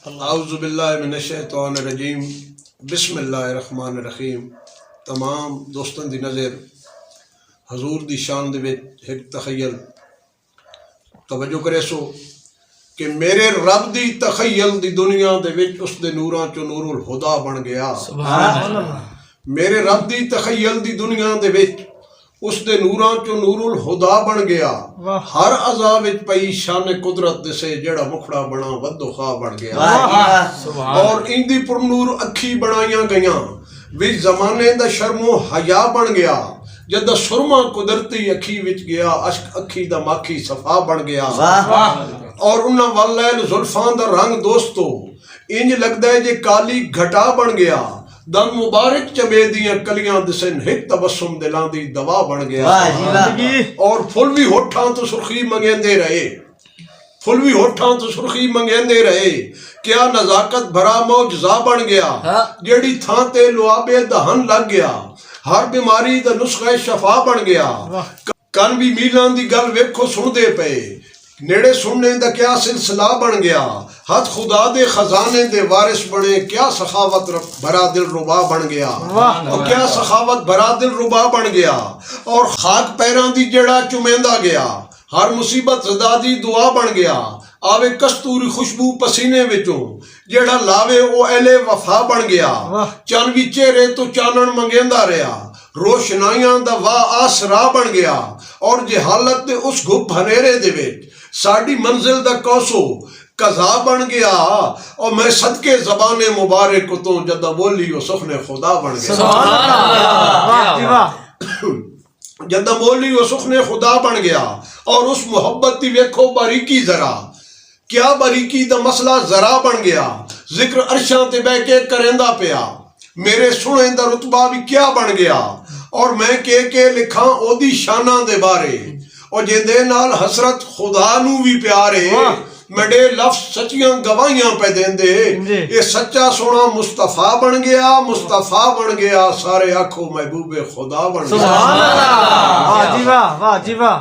आउज़ुबिल्लाहि मिनश्शैतानिर्रजीम बिस्मिल्लाहिर्रहमानिर्रहीम। तमाम दोस्तों की नज़र हजूर की शान दे विच एक तखय्यल तवज्जो करे सो कि मेरे रब की तखय्यल की दुनिया दे विच उसदे नूरां चो नूरुल हुदा बन गया। मेरे रब की तखय्यल की दुनिया दे विच उसदे नूरां चो नूरुल हुदा बन गया। हर अज़ा विच पई शान कुदरत दिसे जेड़ा मुखड़ा बना वद्दो खा बन गया। और इंदी पुरनूर अखी बनाइया गईयां विच जमाने दा शर्मो हया बन गया। जद सुरमा कुदरती अखी विच गया अश्क अखी दा माखी सफा बन गया। और उन्हां वल्लैल जुल्फां दा रंग दोस्तों इंज लगदा है जे काली घटा बन गया। दम मुबारक चबे दियां कलियां दिसन हिक तबस्सुम दिलां दी दवा बन गया। और फुल भी होठां तो सुर्खी मंगेंदे रहे, फुल भी होठां तो सुर्खी मंगेंदे रहे। क्या नजाकत भरा मौजजा बन गया जेड़ी थां ते लुआबे दहन लग गया। हर बीमारी दा नुस्खा शफा बन गया। कन भी मीलां दी गल वेखो सुनदे पे नेड़े सुनने दा क्या सिलसिला बन गया। हथ खुदा दे खजाने दे वारिस बने क्या सखावत भरा दिल रुबा बन गया। और क्या सखावत भरा दिल रुबा बन गया। और खाक पैरां दी जड़ा चुमेंदा गया हर मुसीबत ज़दा दी दुआ बन गया। आवे कस्तूरी खुशबू पसीने विचों जेड़ा लावे ओ अहले वफा बन गया। चन भी चेहरे तो चानन मंगेंदा रहा रोशनाइयां दा वाह आसरा बन गया। और जहालत दे उस गुप हनेरे दे विच साडी मंजिल दा कौसो कज़ा बन गया। और मैं सदके ज़बाने मुबारक तो जदा बोली ओ सुखने खुदा बन गया। जदा बोली ओ सुखने खुदा बन गया। और उस मोहब्बत की वेखो बारीकी जरा क्या बारीकी दा मसला जरा बन गया। जिक्र अरशां ते बह के करेंदा पिया मेरे सुने दा रुतबा भी क्या बन गया। और मैं के लिखा ओदी शाना दे बारे और जिंदे नाल हसरत खुदा नू भी प्यारे। मेरे लफ्ज सच्चियां गवाहियां पे देंदे ये सच्चा सोना मुस्तफा बन गया। मुस्तफा बन गया सारे आखो महबूबे खुदा बन गया। वाह जी वाह, वाह जी वाह।